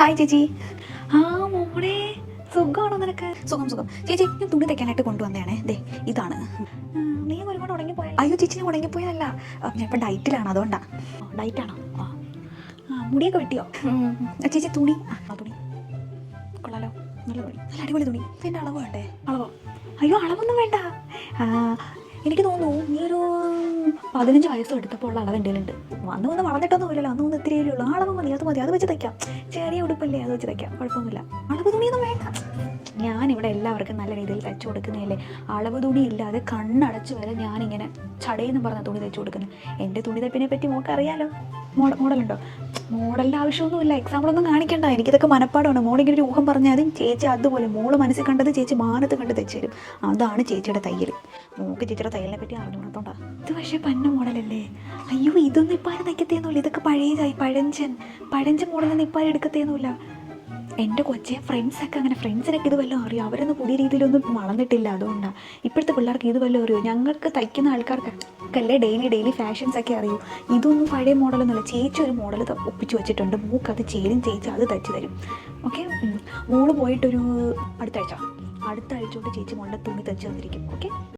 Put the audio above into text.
Hi ചേച്ചി. ആ മോളെ, സുഖമാണോ നിനക്ക്? സുഖം സുഖം. ചേച്ചി, ഞാൻ തുണി തയ്ക്കാനായിട്ട് കൊണ്ടുവന്നതാണേ. ദേ ഇതാണ്. നീ ഒരുപാട് ഉടങ്ങിപ്പോയ? അയ്യോ ചേച്ചി, ഞാൻ ഉടങ്ങിപ്പോയതല്ല, ഞാൻ ഇപ്പം ഡയറ്റിലാണ്, അതുകൊണ്ടാ. ഡയറ്റാണോ? മുടിയൊക്കെ വെട്ടിയോ? ചേച്ചി തുണി, തുണി കൊള്ളാലോ, നല്ല തുണി, നല്ല അടിപൊളി തുണി. എൻ്റെ അളവ് വേണ്ടേ? അളവോ? അയ്യോ അളവൊന്നും വേണ്ട. എനിക്ക് തോന്നുന്നു നീ ഒരു 15 വയസ്സും എടുത്തപ്പോൾ ഉള്ള അളവ് എൻ്റെ ഉണ്ട്. വന്ന് വളർന്നിട്ടൊന്നും ഇല്ലല്ലോ, അന്ന് ഇത്തിരിയേ ഉള്ളൂ. അളവ് മതി, അത് മതി, അത് വെച്ച് തയ്ക്കാം. ചെറിയ ഉടുപ്പല്ലേ, അത് വെച്ച് തയ്ക്കാം, കുഴപ്പമൊന്നുമില്ല. അളവ് തുണിയൊന്നും വേണ്ട. ഞാനിവിടെ എല്ലാവർക്കും നല്ല രീതിയിൽ തയ്ച്ചു കൊടുക്കുന്നതല്ലേ. അളവ് തുണി ഇല്ലാതെ കണ്ണടച്ച് വരെ ഞാനിങ്ങനെ ചടയെന്ന് പറഞ്ഞ തുണി തയ്ച്ചു കൊടുക്കുന്നത്. എൻ്റെ തുണി തയ്പ്പിനെ പറ്റി മോൾക്ക് അറിയാലോ. മോഡലുണ്ടോ? മോഡലിൻ്റെ ആവശ്യമൊന്നുമില്ല, എക്സാമ്പിളൊന്നും കാണിക്കണ്ട. എനിക്കിതൊക്കെ മനപ്പാടമാണ്. മോളിങ്ങനെ ഒരു ഊഹം പറഞ്ഞാൽ അതും ചേച്ചി അതുപോലെ മോള് മനസ്സിൽ കണ്ടത് ചേച്ചി മാനത്ത് കണ്ട് തയ്ച്ചു തരും. അതാണ് ചേച്ചിയുടെ തയ്യൽ. മോൾക്ക് ചേച്ചിയുടെ തയ്യലിനെ പറ്റി അറിഞ്ഞുകൊണ്ടോണ്ടാ. ഇത് പക്ഷേ പന്ന മോഡലല്ലേ? അയ്യോ ഇതൊന്നും ഇപ്പം ആരും തയ്ക്കത്തേന്നുമില്ല. ഇതൊക്കെ പഴയതായി, പഴഞ്ചൻ മോഡലൊന്നും ഇപ്പം ആരും എടുക്കത്തേന്നുമില്ല. എൻ്റെ കൊച്ചെ ഫ്രണ്ട്സൊക്കെ അങ്ങനെ, ഫ്രണ്ട്സിനൊക്കെ ഇത് വല്ലതും അറിയാം. അവരൊന്നും പുതിയ രീതിയിലൊന്നും വളർന്നിട്ടില്ല, അതുകൊണ്ടാണ്. ഇപ്പോഴത്തെ പിള്ളേർക്ക് ഇത് വല്ലതും അറിയോ? ഞങ്ങൾക്ക് തയ്ക്കുന്ന ആൾക്കാർക്കൊക്കെ ഡെയിലി ഫാഷൻസൊക്കെ അറിയൂ. ഇതൊന്നും പഴയ മോഡലൊന്നുമില്ല. ചേച്ചി ഒരു മോഡൽ ഒപ്പിച്ച് വെച്ചിട്ടുണ്ട്, മൂക്കത് ചേരും, ചേച്ചി അത് തയ്ച്ച് തരും. ഓക്കെ, മോള് പോയിട്ടൊരു അടുത്ത ആഴ്ച തൊട്ട് ചേച്ചി മോളുടെ തുണി തയ്ച്ച് തന്നിരിക്കും. ഓക്കെ.